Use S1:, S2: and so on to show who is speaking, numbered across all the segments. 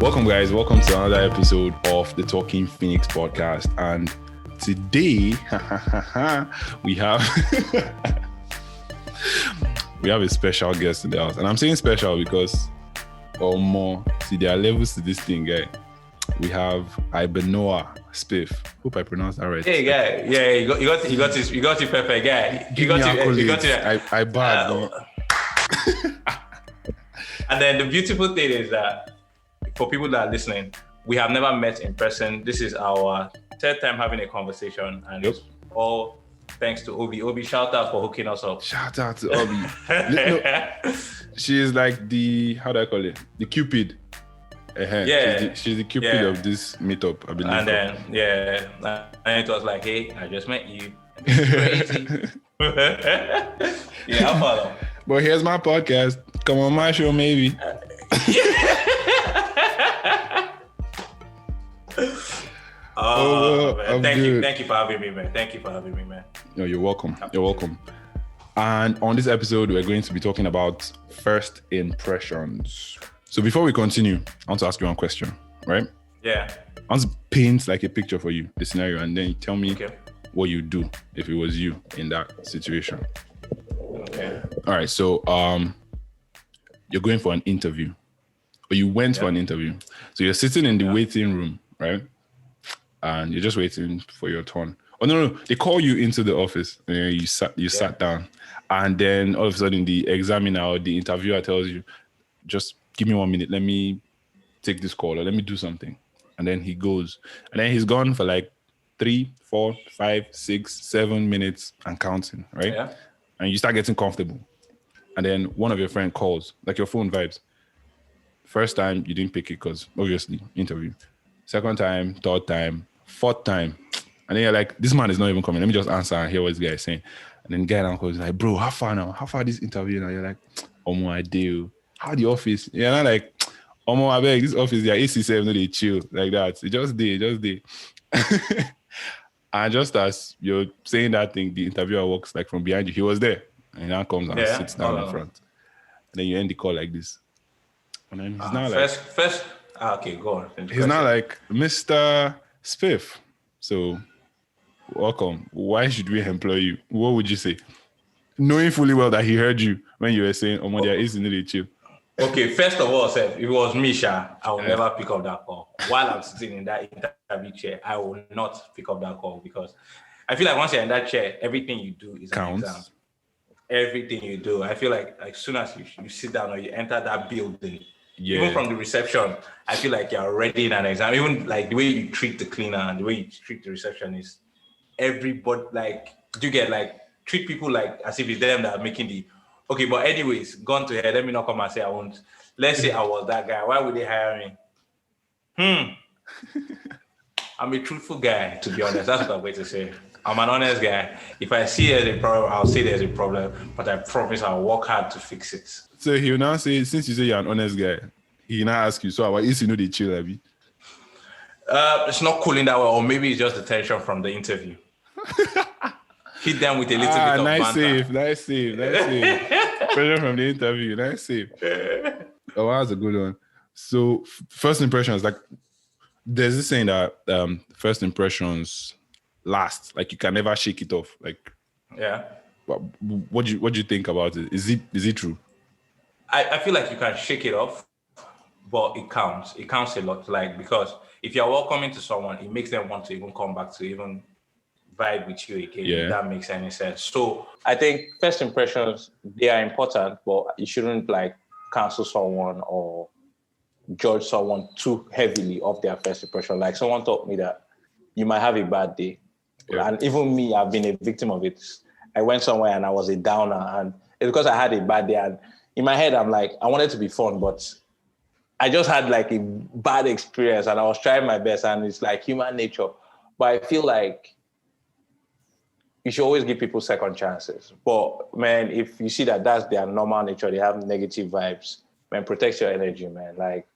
S1: Welcome, guys. Welcome to another episode of the Talking Phoenix podcast. And today, we have a special guest in the house. And I'm saying special because, there are levels to this thing, guy. We have Matterr, Spiff. Hope I pronounced that right.
S2: Hey, guy. Yeah, you got it perfect, guy. You got it.
S1: I bad.
S2: And then the beautiful thing is that for people that are listening, we have never met in person. This is our third time having a conversation, and it's all thanks to Obi. Obi, shout out for hooking us up.
S1: Shout out to Obi. She is like the, how do I call it? The Cupid.
S2: Yeah.
S1: She's the Cupid of this meetup, I believe.
S2: And then, and it was like, hey, I just met you. Crazy. Yeah, I'll follow.
S1: But here's my podcast. Come on my show, maybe.
S2: Thank you for having me, man.
S1: No, you're welcome. You're welcome. And on this episode, we're going to be talking about first impressions. So before we continue, I want to ask you one question, right?
S2: Yeah.
S1: I want to paint like a picture for you, the scenario, and then you tell me what you do if it was you in that situation.
S2: Okay.
S1: All right. So you're going for an interview, or you went for an interview. So you're sitting in the waiting room, right? And you're just waiting for your turn. Oh no! They call you into the office. And you sat down, and then all of a sudden the examiner or the interviewer tells you, "Just give me 1 minute. Let me take this call, or let me do something." And then he goes, and then he's gone for like 3, 4, 5, 6, 7 minutes and counting, right?
S2: Yeah.
S1: And you start getting comfortable, and then one of your friends calls, like your phone vibes. First time you didn't pick it because obviously interview. Second time, third time, fourth time. And then you're like, this man is not even coming. Let me just answer and hear what this guy is saying. And then the guy now calls like, bro, how far now? How far this interview now? You're like, I do. How the office? You're not like, I beg, this office, they're AC7, no, they chill like that. It just did. And just as you're saying that thing, the interviewer walks like from behind you. He was there. And he now comes and sits down in front. And then you end the call like this. And then he's not like...
S2: First, okay, go on.
S1: He's not like, Mr. Spiff. So, welcome. Why should we employ you? What would you say? Knowing fully well that he heard you when you were saying, there is no they chill.
S2: Okay, first of all, if it was Misha, I will never pick up that call. While I'm sitting in that interview chair, I will not pick up that call because I feel like once you're in that chair, everything you do is an exam. Everything you do. I feel like as soon as you sit down or you enter that building, even from the reception, I feel like you're already in an exam. Even like the way you treat the cleaner and the way you treat the receptionist, everybody treat people like as if it's them that are making the... Okay, but anyways, gone to hell. Let me not come and say I won't. Let's say I was that guy. Why would they hire me? I'm a truthful guy, to be honest. That's what I'm going to say. I'm an honest guy. If I see there's a problem, I'll say there's a problem, but I promise I'll work hard to fix it.
S1: So he'll now say, since you say you're an honest guy, he'll now ask you, so is you know they chill, Abby?
S2: It's not cooling that well, or maybe it's just the tension from the interview. Hit them with a little bit of banter.
S1: Nice save. Pressure from the interview. Nice save. Oh, that was a good one. So, first impressions, like, there's this saying that first impressions last. Like, you can never shake it off. Like, what do you think about it? Is it true?
S2: I feel like you can shake it off, but it counts. It counts a lot. Like, because if you're welcoming to someone, it makes them want to even come back to even vibe with you again, if that makes any sense. So I think first impressions, they are important, but you shouldn't like cancel someone or judge someone too heavily off their first impression. Like someone told me that you might have a bad day. And even me, I've been a victim of it. I went somewhere and I was a downer, and it's because I had a bad day. And in my head, I'm like, I wanted to be fun, but I just had like a bad experience and I was trying my best, and it's like human nature. But I feel like you should always give people second chances. But man, if you see that that's their normal nature, they have negative vibes, man, protect your energy, man. Like,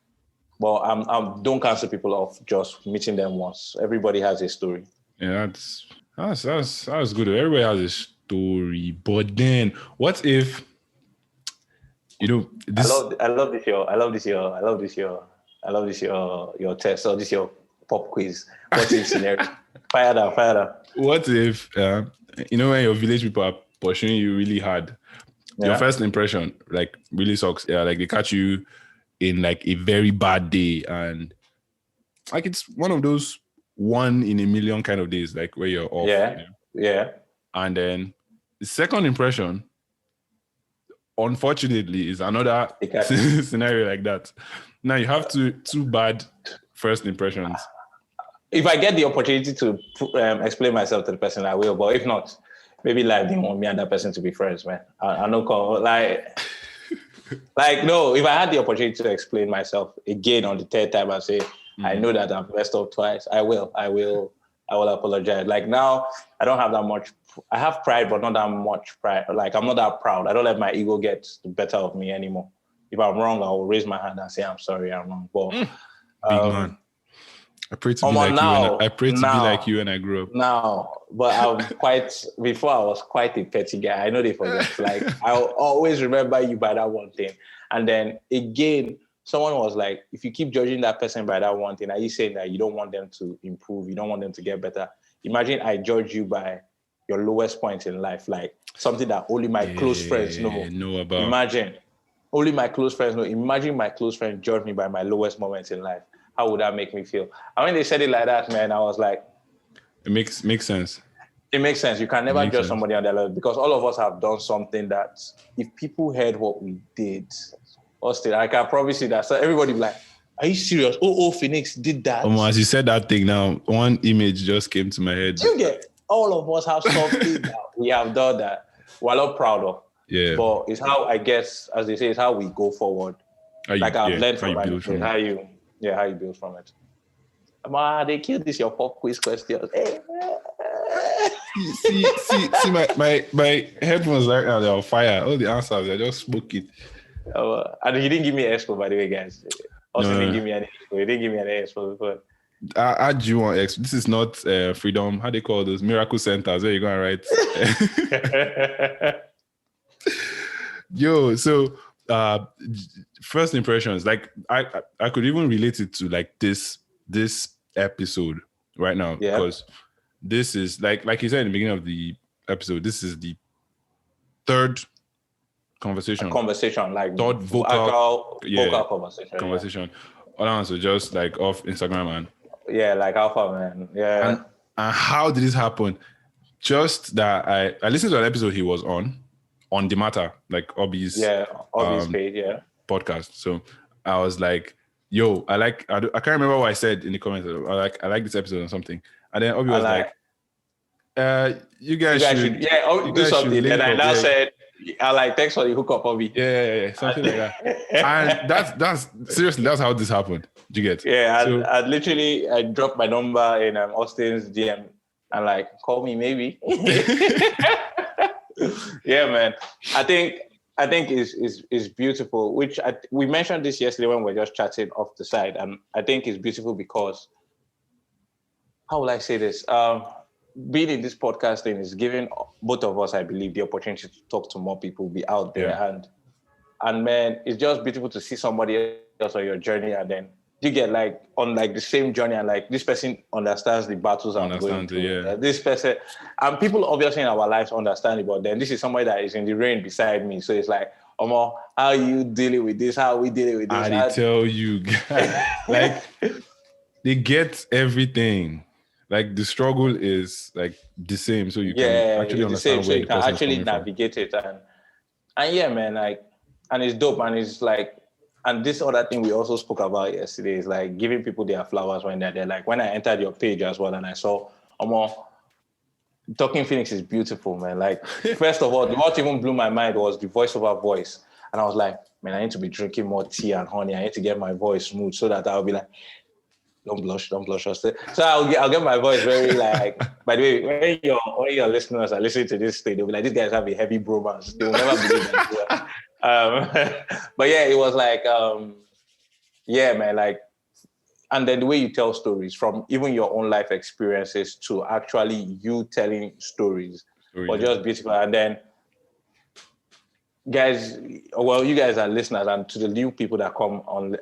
S2: well, don't cancel people off just meeting them once. Everybody has a story.
S1: Yeah, that's good. Everybody has a story. But then, what if, this...
S2: I love this year. I love this your test or this your pop quiz. What if scenario? Fire that.
S1: What if you know when your village people are pursuing you really hard? Yeah. Your first impression like really sucks. Yeah, like they catch you in like a very bad day, and like it's one of those 1 in a million kind of days, like where you're off.
S2: Yeah.
S1: And then the second impression, unfortunately, is another scenario like that. Now you have two bad first impressions.
S2: If I get the opportunity to explain myself to the person, I will. But if not, maybe life didn't want me and that person to be friends, man. I know, like no. If I had the opportunity to explain myself again on the third time, I say I know that I've messed up twice. I will apologize. Like now, I don't have that much. I have pride, but not that much pride. Like I'm not that proud. I don't let my ego get the better of me anymore. If I'm wrong, I will raise my hand and say I'm sorry, I'm wrong. But
S1: big man. I pray to be like you. I pray to be like you when I grew up.
S2: Now, but before I was quite a petty guy. I know they forget. Like I'll always remember you by that one thing. And then again, someone was like, if you keep judging that person by that one thing, are you saying that you don't want them to improve? You don't want them to get better? Imagine I judge you by your lowest point in life, like something that only my close friends know about. Imagine only my close friends know. Imagine my close friend judge me by my lowest moments in life. How would that make me feel? And when they said it like that, man, I was like,
S1: it makes sense.
S2: It makes sense. You can never judge somebody on their level because all of us have done something that if people heard what we did, Austin, I can promise you that. So everybody be like, are you serious? Oh, Phoenix did that.
S1: As you said that thing now, one image just came to my head.
S2: You get all of us have something that we have done that we're not proud of.
S1: Yeah.
S2: But it's how, I guess, as they say, it's how we go forward. I've learned from it. How you build from it. They killed this your pop quiz question. Hey.
S1: see my headphones right now, they're on fire. All the answers, I just spoke it.
S2: And he didn't give me an expo, by the way, guys. Didn't give me any expo. He didn't give me an expo before.
S1: I add you on expo. This is not freedom. How they call those miracle centers where you go and write. Yo, so first impressions, like I could even relate it to like this episode right now because this is like you said in the beginning of the episode, this is the third conversation, like third vocal conversation. All ones were just like off Instagram and
S2: like alpha man.
S1: And how did this happen? Just that I listened to an episode he was on the Matterr, like Obi's page, podcast. So I was like, yo, I can't remember what I said in the comments. I like this episode or something. And then Obi was like, you guys should
S2: do something. And I now said, thanks for the hookup, Obi.
S1: Yeah, something like that. And that's seriously, that's how this happened. Do you get?
S2: Yeah, I literally dropped my number in Austin's DM and call me maybe. Yeah, man. I think is beautiful, which we mentioned this yesterday when we were just chatting off the side, and I think it's beautiful because, how will I say this? Being in this podcast thing is giving both of us, I believe, the opportunity to talk to more people, be out there, and man, it's just beautiful to see somebody else on your journey, and then you get on the same journey, and this person understands the battles I'm going through. This person, and people obviously in our lives understand it, but then this is somebody that is in the rain beside me. So it's like, Omo, how are you dealing with this? How are we dealing with this?
S1: I tell you, guys, they get everything. The struggle is the same, so you can actually understand where the person is coming
S2: navigate it, and yeah, man, and it's dope, and it's and this other thing we also spoke about yesterday is giving people their flowers when they're there. When I entered your page as well and I saw, Talking Phoenix is beautiful, man. First of all, what even blew my mind was the voiceover voice. And I was like, man, I need to be drinking more tea and honey. I need to get my voice smooth so that I'll be don't blush. So I'll get my voice very by the way, when your listeners are listening to this thing, they'll be like, these guys have a heavy bromance. They'll never believe that. But yeah, it was man, and then the way you tell stories from even your own life experiences to actually you telling stories was just beautiful. And then guys, you guys are listeners, and to the new people that come on,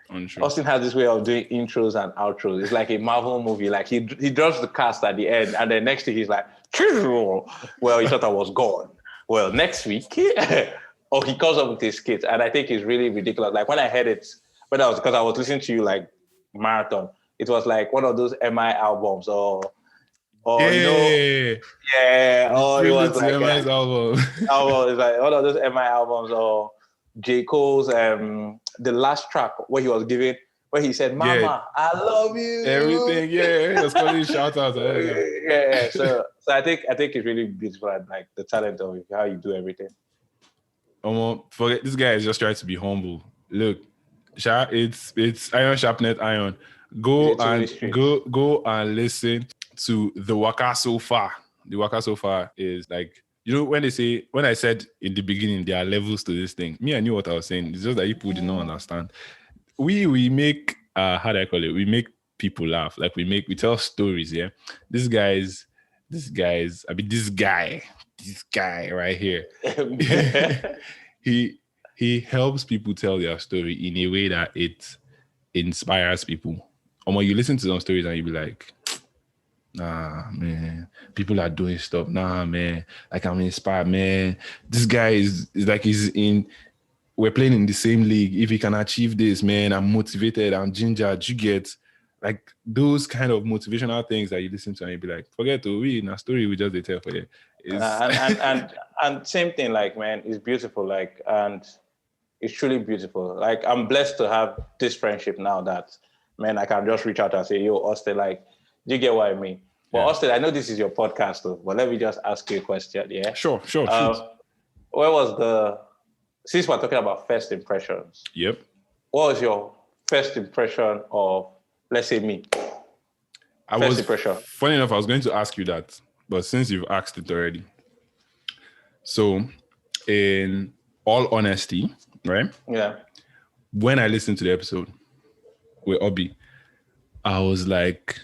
S1: Untrue.
S2: Austin has this way of doing intros and outros. It's like a Marvel movie. Like he drops the cast at the end, and then next thing he's like, well, he thought I was gone. Well, next week, or he comes up with his skit, and I think it's really ridiculous. Like when I heard it, because I was listening to you like marathon, it was like one of those MI albums, or
S1: yeah.
S2: you know, or it was like
S1: MI's album.
S2: it's like one of those MI albums, or J. Cole's the last track where he was giving, where he said, "Mama, I love you."
S1: Everything, yeah. He was calling shout outs.
S2: Yeah. So I think it's really beautiful, and like the talent of it, how you do everything.
S1: Forget this guy is just trying to be humble. Look, it's iron sharpness iron. Go and listen to the waka so far. The waka so far is like, you know, when I said in the beginning there are levels to this thing. Me, I knew what I was saying. It's just that people did not understand. We make how do I call it? We make people laugh. Like we tell stories. Yeah, this guy right here. he helps people tell their story in a way that it inspires people. Or when you listen to some stories and you be like, nah, man, people are doing stuff. Nah, man, like I'm inspired, man. This guy is like we're playing in the same league. If he can achieve this, man, I'm motivated, I'm gingered. You get like those kind of motivational things that you listen to and you be like, forget to read a story we just tell for you.
S2: And same thing, like, man, it's beautiful, like, and it's truly beautiful. Like, I'm blessed to have this friendship now that, man, I can just reach out and say, yo, Austin, like, do you get what I mean? Well, Austin, I know this is your podcast, though, but let me just ask you a question, yeah?
S1: Sure.
S2: Since we're talking about first impressions.
S1: Yep.
S2: What was your first impression of, let's say, me? First impression.
S1: Funny enough, I was going to ask you that, but since you've asked it already. So, in all honesty, right?
S2: Yeah.
S1: When I listened to the episode with Obi, I was like,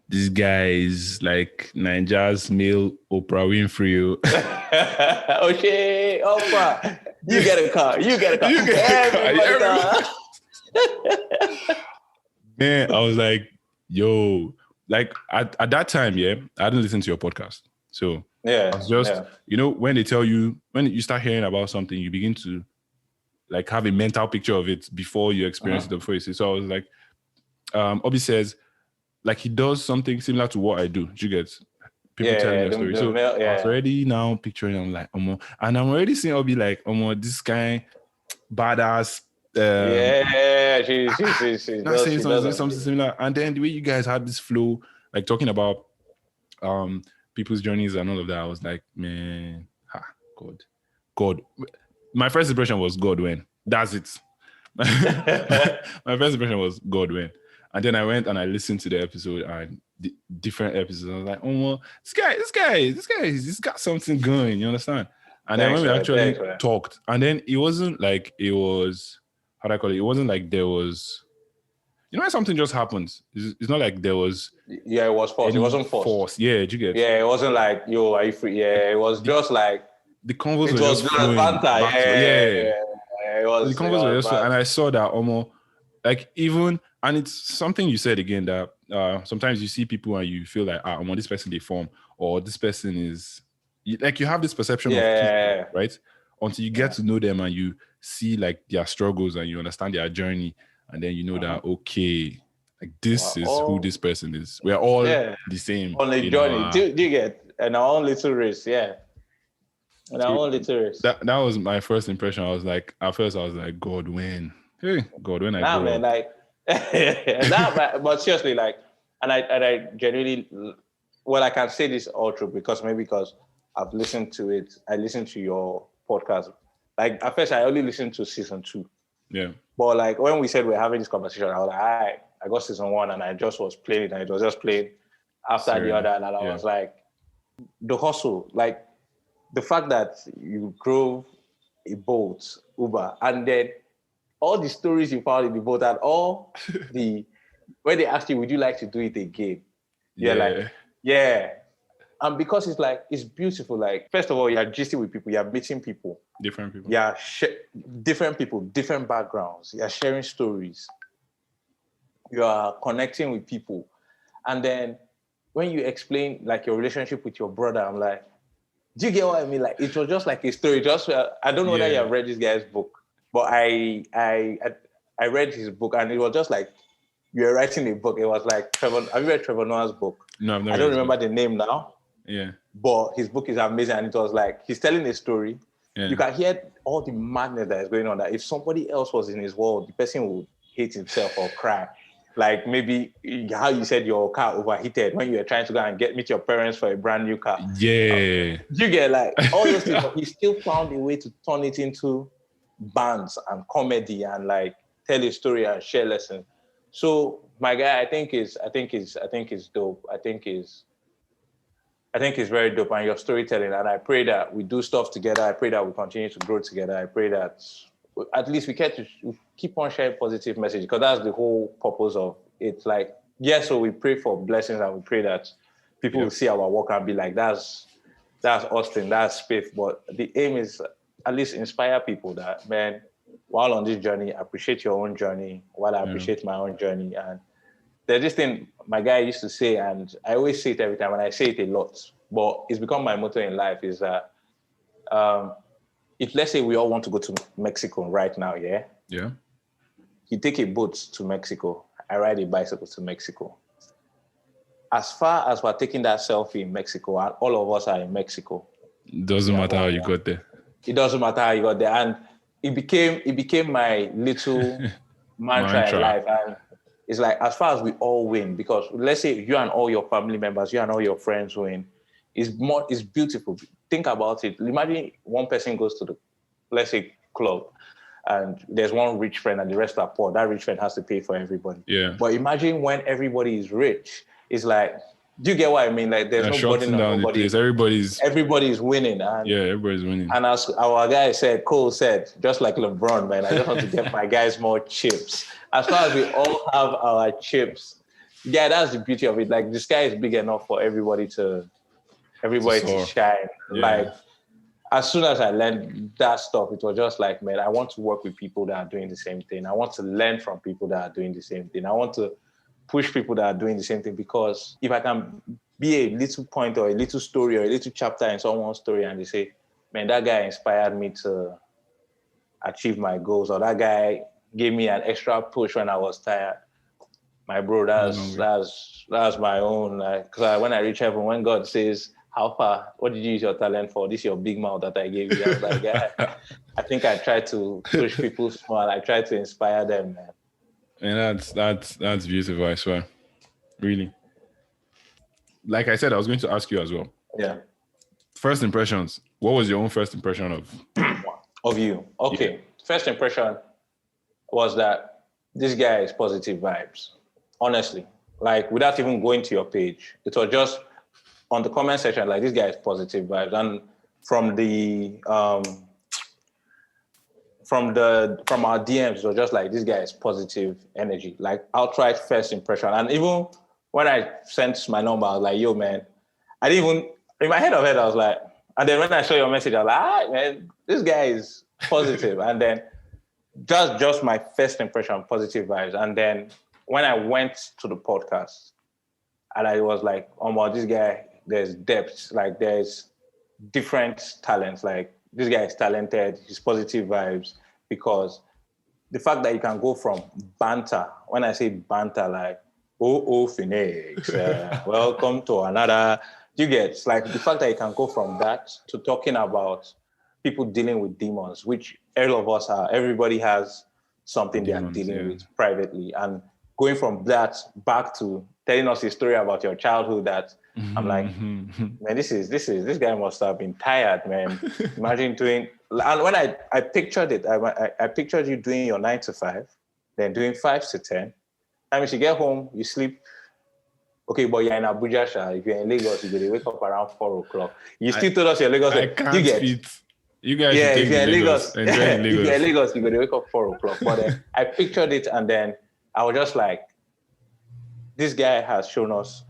S1: this guy is like Nigeria's male Oprah Winfrey.
S2: Okay, Oprah, you get a car.
S1: Man, I was like, yo, like at that time, yeah, I didn't listen to your podcast. So I was just, you know, when they tell you, when you start hearing about something, you begin to like have a mental picture of it before you experience it before you see. So I was like, Obi says, like he does something similar to what I do. Do you get people telling their story? So I was already now picturing, I'm like, and I'm already seeing Obi like, this guy, badass.
S2: She's
S1: not saying something similar. And then the way you guys had this flow, like talking about people's journeys and all of that, I was like, man, God. My first impression was God when. That's it. My first impression was God when. And then I went and I listened to the episode and the different episodes. I was like, this guy, he's got something going, you understand? And then when we actually talked, and then it wasn't like it was, how do I call it? It wasn't like there was, you know when something just happens? It's not like there was...
S2: Yeah, it was forced. It wasn't forced.
S1: Yeah, did you get?
S2: Yeah, it wasn't like, yo, are you free? Yeah, it was just like...
S1: The convos were just flowing.
S2: It was...
S1: The convos were just flowing. And I saw that like even... And it's something you said again that sometimes you see people and you feel like, this person they form, or this person is... Like you have this perception of people, right? Until you get to know them and you see like their struggles and you understand their journey, and then you know that, okay, like this is who this person is. We're all the same.
S2: On the journey. Do you get? And our own little race, That
S1: was my first impression. I was like, at first I was like, God, when? Hey, God, when I
S2: grow
S1: up.
S2: Like, but seriously, like, and I genuinely, well, I can say this all true because I've listened to it. I listened to your podcast. Like at first, I only listened to season 2.
S1: Yeah.
S2: But like when we said we're having this conversation, I was like, I got season 1 and I just was playing it, and it was just playing after the other, and I was like, the hustle, like the fact that you drove a boat, Uber, and then all the stories you found in the boat and all when they asked you, would you like to do it again? You're like, yeah. And because it's like, it's beautiful. Like, first of all, you're gisting with people, you're meeting people.
S1: Different people.
S3: Yeah, different people, different backgrounds. You're sharing stories. You are connecting with people. And then when you explain like your relationship with your brother, I'm like, do you get what I mean? Like it was just like a story. Just I don't know whether you have read this guy's book, but I read his book and it was just like you were writing a book. It was like Trevor. Have you read Trevor Noah's book?
S1: No, I've never.
S3: I don't remember the name now.
S1: Yeah.
S3: But his book is amazing, and it was like he's telling a story.
S1: Yeah.
S3: You can hear all the madness that is going on. That if somebody else was in his world, the person would hate himself or cry. Like maybe how you said your car overheated when you were trying to go and meet your parents for a brand new car.
S1: Yeah.
S3: You get like all those things, but he still found a way to turn it into bands and comedy and like tell a story and share lessons. So my guy, I think is dope. I think is very dope, and your storytelling. And I pray that we do stuff together. I pray that we continue to grow together. I pray that at least we keep on sharing positive message, because that's the whole purpose of it. Like, yes, so we pray for blessings and we pray that people will see our work and be like, that's Austin, that's Spiff. But the aim is at least inspire people that, man, while on this journey, appreciate your own journey while I appreciate my own journey. And there's this thing my guy used to say, and I always say it every time, and I say it a lot, but it's become my motto in life, is that if let's say we all want to go to Mexico right now, yeah? You take a boat to Mexico, I ride a bicycle to Mexico. As far as we're taking that selfie in Mexico, and all of us are in Mexico.
S1: Doesn't matter how you got there.
S3: It doesn't matter how you got there. And it became my little mantra in life. And it's like, as far as we all win, because let's say you and all your family members, you and all your friends win, it's beautiful. Think about it. Imagine one person goes to the, let's say, club, and there's one rich friend and the rest are poor. That rich friend has to pay for everybody.
S1: Yeah.
S3: But imagine when everybody is rich, it's like, do you get what I mean? Like there's no burden on nobody. Everybody's winning. And,
S1: everybody's winning.
S3: And as our guy said, Cole said, just like LeBron, man, I just want to get my guys more chips. As far as we all have our chips, yeah, that's the beauty of it. Like the sky is big enough for everybody to shine. Yeah. Like as soon as I learned that stuff, it was just like, man, I want to work with people that are doing the same thing. I want to learn from people that are doing the same thing. I want to push people that are doing the same thing, because if I can be a little point or a little story or a little chapter in someone's story and they say, man, that guy inspired me to achieve my goals, or that guy gave me an extra push when I was tired. My bro, that's my own. Because when I reach heaven, when God says, how far, what did you use your talent for? This is your big mouth that I gave you. I was like, yeah, I think I tried to push people small. I tried to inspire them, man.
S1: And that's beautiful, I swear. Really. Like I said, I was going to ask you as well.
S3: Yeah.
S1: First impressions. What was your own first impression
S3: of you? Okay. Yeah. First impression was that this guy is positive vibes. Honestly. Like without even going to your page. It was just on the comment section, like this guy is positive vibes. And from our DMs, it was just like, this guy is positive energy, like outright first impression. And even when I sent my number, I was like, yo, man, I didn't even, in my head, I was like, and then when I saw your message, I was like, all right, man, this guy is positive. And then just my first impression, positive vibes. And then when I went to the podcast, and I was like, oh, wow, this guy, there's depth, like there's different talents, like this guy is talented, he's positive vibes, because the fact that you can go from banter, when I say banter, like, Phoenix, welcome to another, you get, like the fact that you can go from that to talking about people dealing with demons, which all of us are, everybody has something demons, they are dealing with privately. And going from that back to telling us a story about your childhood that I'm like, man, this guy must have been tired, man. Imagine doing, and when I pictured it, I pictured you doing your 9 to 5, then doing 5 to 10. I mean, you get home, you sleep. Okay, but you're in Abuja, Sha. If you're in Lagos, you wake up around 4 o'clock. You still told us you're Lagos.
S1: I can't fit. You guys
S3: yeah,
S1: should
S3: if you're in
S1: Lagos.
S3: If you're in Lagos, you're going to wake up 4 o'clock. But then I pictured it, and then I was just like, this guy has shown us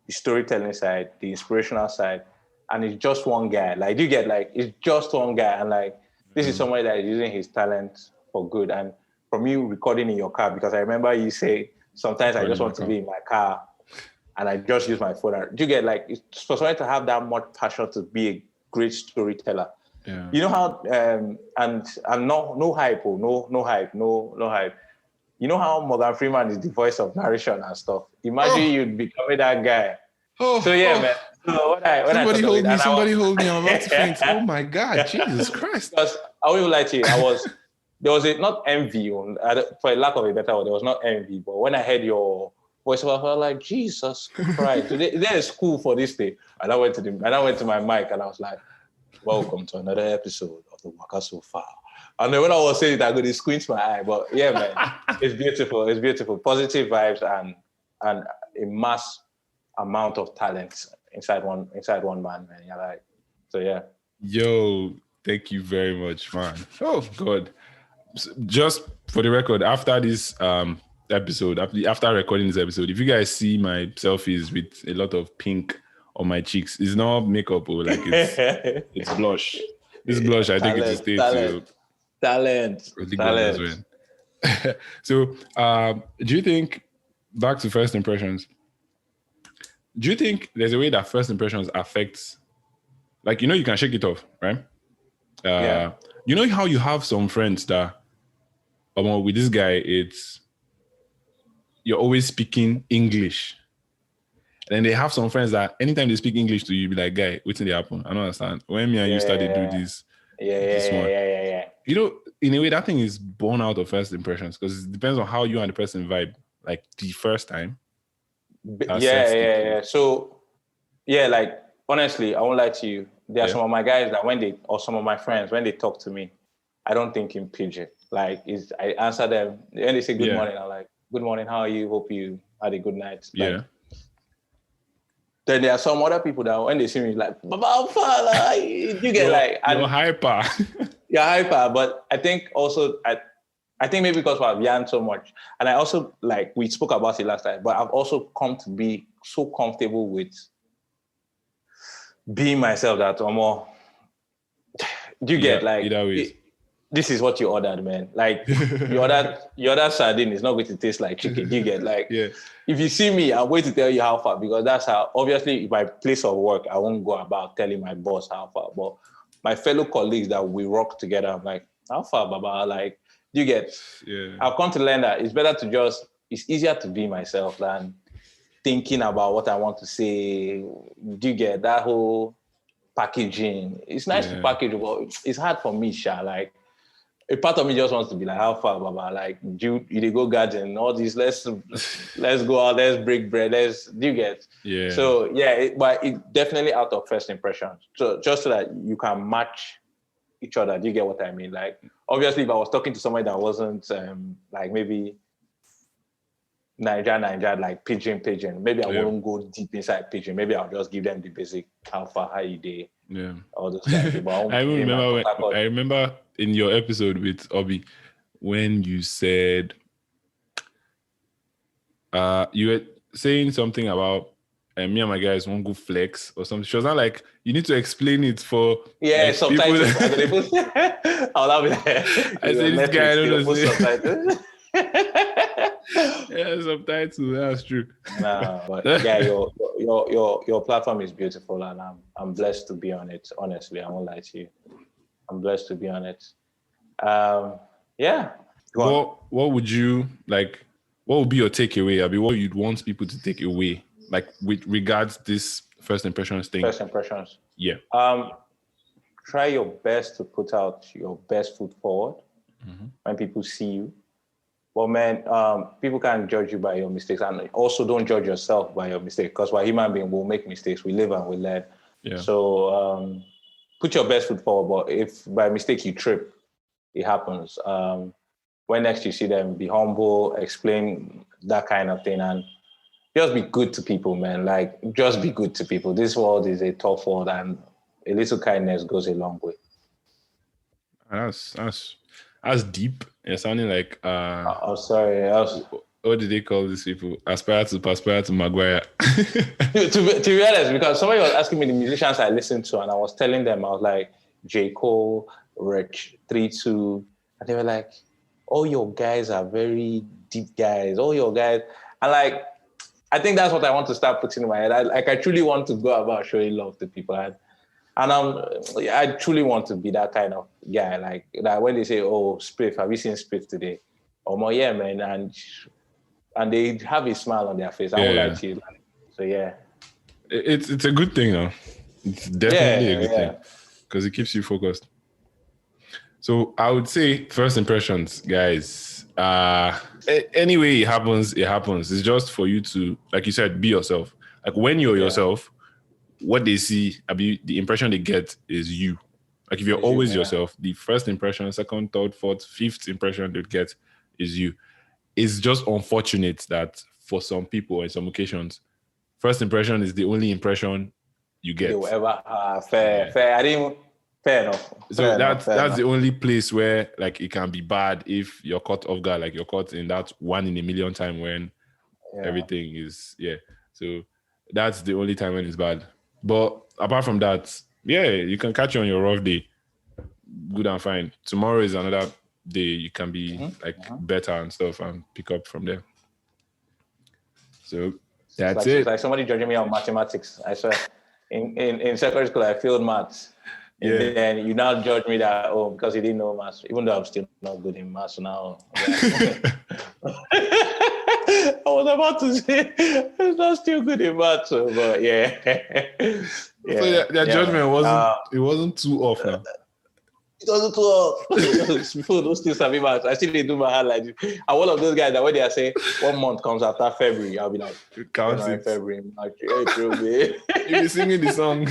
S3: the storytelling side, the inspirational side, and it's just one guy. Like, you get, like, it's just one guy. And like, This is somebody that is using his talent for good. And from you recording in your car, because I remember you say, sometimes I just want to be in my car and I just use my phone. Do you get like, it's for somebody to have that much passion to be a great storyteller.
S1: Yeah.
S3: You know how, and no hype, no hype. You know how Morgan Freeman is the voice of narration and stuff. Imagine you'd becoming that guy. So man. So
S1: somebody hold me. I'm about to faint. Oh my God, Jesus Christ.
S3: Because I will lie to you, there was not envy, for a lack of a better word, there was not envy. But when I heard your voice, I was like, Jesus Christ. There is school for this thing. And I went to my mic and I was like, welcome to another episode of the Waka So Far. And then when I was saying it, I could squint my eye. But yeah, man, it's beautiful. It's beautiful. Positive vibes and a mass amount of talent inside one man, man. You're like, so yeah.
S1: Yo, thank you very much, man. Oh God. Just for the record, after this episode, after recording this episode, if you guys see my selfies with a lot of pink on my cheeks, it's not makeup or like it's blush. This blush, I think it's a state
S3: talent.
S1: So do you think, back to first impressions, do you think there's a way that first impressions affects, like, you can shake it off, right? You know how you have some friends that, with this guy, you're always speaking English. And then they have some friends that anytime they speak English to you, you be like, guy, what's in the happen? I don't understand. When me and you started to do this.
S3: Yeah.
S1: In a way, that thing is born out of first impressions because it depends on how you and the person vibe, like the first time.
S3: Yeah. So, like, honestly, I won't lie to you. There are some of my guys that some of my friends, when they talk to me, I don't think in pidgin. Like, I answer them, when they say good morning, I'm like, good morning, how are you? Hope you had a good night. Like, then there are some other people that when they see me, like, Baba, you get like...
S1: You're hyper.
S3: You're hyper, but I think also, I think maybe because I've yawned so much. And I also, like, we spoke about it last time, but I've also come to be so comfortable with being myself that I'm more... Do you get, like... This is what you ordered, man. Like, you ordered sardine, it's not going to taste like chicken. You get, like... If you see me, I'm going to tell you how far, because that's how... Obviously, my place of work, I won't go about telling my boss how far, but my fellow colleagues that we work together, I'm like, how far, Baba? Like, do you get... I've come to learn that it's better to just... It's easier to be myself than thinking about what I want to say. Do you get that whole packaging? It's nice to package, but it's hard for me, Sha. Like, a part of me just wants to be like, how far, Baba? Like, you go garden, all this, let's go out, let's break bread, do you get?
S1: Yeah.
S3: So, but it definitely out of first impressions. So, just so that you can match each other, do you get what I mean? Like, obviously, if I was talking to somebody that wasn't, like, maybe Niger, like, pidgin, maybe I wouldn't go deep inside pidgin. Maybe I'll just give them the basic, how far, how you day.
S1: Yeah.
S3: All those kind of things.
S1: I remember in your episode with Obi when you said you were saying something about me and my guys won't go flex or something. She was not like, you need to explain it for
S3: subtitles. I'll be like,
S1: I said this guy, I don't know. Subtitles. That's true.
S3: Nah, but yeah, your platform is beautiful, and I'm blessed to be on it. Honestly, I won't lie to you. I'm blessed to be on it.
S1: What would you like? What would be your takeaway? I mean, what you'd want people to take away, like with regards this first impressions thing?
S3: First impressions.
S1: Yeah.
S3: Try your best to put out your best foot forward when people see you. Well, man, people can't judge you by your mistakes, and also don't judge yourself by your mistakes, because we're human beings, we'll make mistakes. We live and we learn.
S1: Yeah.
S3: So put your best foot forward, but if by mistake you trip, it happens. When next you see them, be humble, explain that kind of thing, and just be good to people, man. Like, just be good to people. This world is a tough world, and a little kindness goes a long way.
S1: That's deep. It's sounding like
S3: I'm sorry.
S1: What do they call these people? Aspire to Maguire.
S3: to be honest, because somebody was asking me the musicians I listened to, and I was telling them, I was like, J. Cole, Rich 3-2, and they were like, all your guys are very deep guys. All your guys, and like, I think that's what I want to start putting in my head. I truly want to go about showing love to people, and I truly want to be that kind of guy. Like that when they say, "Oh, Spiff, have you seen Spiff today?" Oh my, yeah, man, and they have a smile on their face. I won't lie to you. So yeah,
S1: it's a good thing, though. It's definitely a good thing because it keeps you focused. So I would say first impressions, guys. Anyway, it happens. It's just for you to, like you said, be yourself. Like when you're yourself, what they see, the impression they get is you. Like if you're always yourself, the first impression, second, third, fourth, fifth impression they get is you. It's just unfortunate that for some people, in some occasions, first impression is the only impression you get.
S3: You ever fair. I didn't. Fair enough.
S1: So that's the only place where like it can be bad if you're caught off guard, like you're caught in that 1 in a million time when everything is So that's the only time when it's bad. But apart from that, you can catch you on your rough day. Good and fine. Tomorrow is another day. You can be better and stuff and pick up from there. So that's it.
S3: It's like somebody judging me on mathematics. I swear. In secondary school, I failed maths. And then you now judge me that, because you didn't know maths, even though I'm still not good in maths now. I was about to say, I'm not still good in maths, but
S1: So their judgment wasn't too off now.
S3: It wasn't too off. People don't still savvy maths. I still do my hand like this. I'm one of those guys that when they say 1 month comes after February, I'll be like,
S1: January,
S3: February, March, April, May.
S1: You'll be singing the song.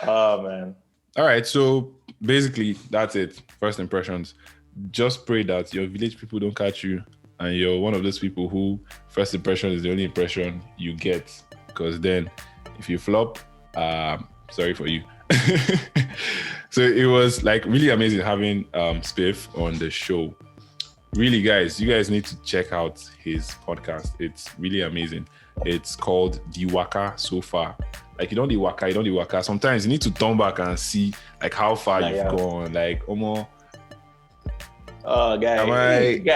S3: Oh, man.
S1: All right. So basically, that's it. First impressions. Just pray that your village people don't catch you and you're one of those people who first impression is the only impression you get. Because then if you flop, sorry for you. So it was like really amazing having Spiff on the show. Really, guys, you guys need to check out his podcast. It's really amazing. It's called The Waka So Far. Like you don't do waka. Sometimes you need to turn back and see like how far you've gone. Like almost.
S3: Oh, guy, you hit the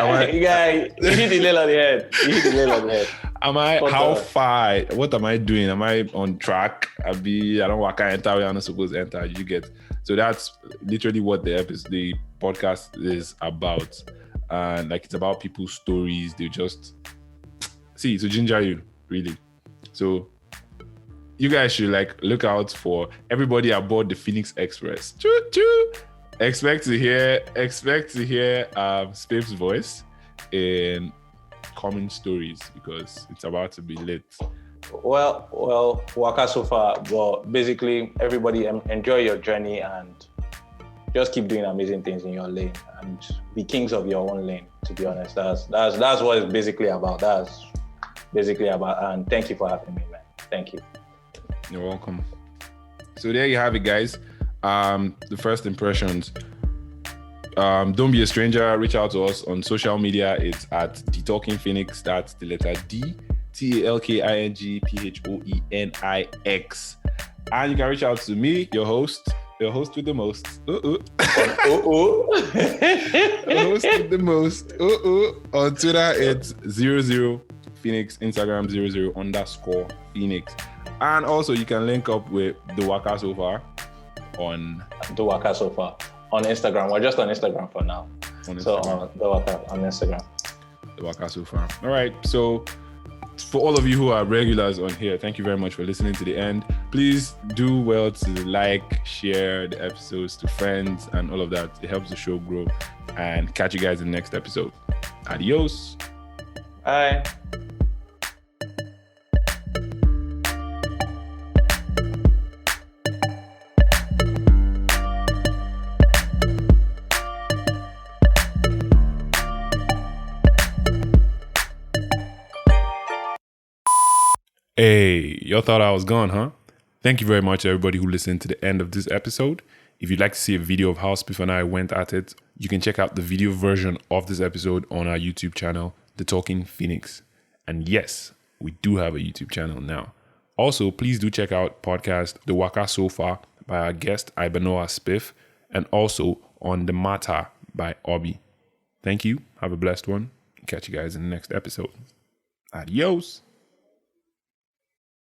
S3: nail on the head.
S1: How far? What am I doing? Am I on track? I don't waka enter where I'm not supposed to enter. You get. So that's literally what the podcast is about. And like it's about people's stories. They just to ginger you, really. So you guys should like look out for everybody aboard the Phoenix Express. Choo choo. Expect to hear Spiff's voice in coming stories because it's about to be lit.
S3: Well, waka so far, but basically everybody enjoy your journey and just keep doing amazing things in your lane and be kings of your own lane. To be honest, that's what it's basically about. And thank you for having me, man. Thank you.
S1: You're welcome. So there you have it, guys. The first impressions. Don't be a stranger. Reach out to us on social media. It's at The Talking Phoenix. That's the letter D, TALKINGPHOENIX. And you can reach out to me, your host with the most. Host with the most. On Twitter, it's 00 Phoenix. Instagram 00_Phoenix. And also, you can link up with The Waka So Far on
S3: The Waka So Far on Instagram. We're just on Instagram for now. So The Waka on Instagram.
S1: The Waka So Far. All right. So for all of you who are regulars on here, thank you very much for listening to the end. Please do well to like, share the episodes to friends and all of that. It helps the show grow. And catch you guys in the next episode. Adios.
S3: Bye.
S1: Hey, y'all thought I was gone, huh? Thank you very much, everybody who listened to the end of this episode. If you'd like to see a video of how Spiff and I went at it, you can check out the video version of this episode on our YouTube channel, The Talking Phoenix. And yes, we do have a YouTube channel now. Also, please do check out podcast The Waka So Far by our guest, Ibanoa Spiff. and also on the Matterr by Obi. Thank you. Have a blessed one. Catch you guys in the next episode. Adios.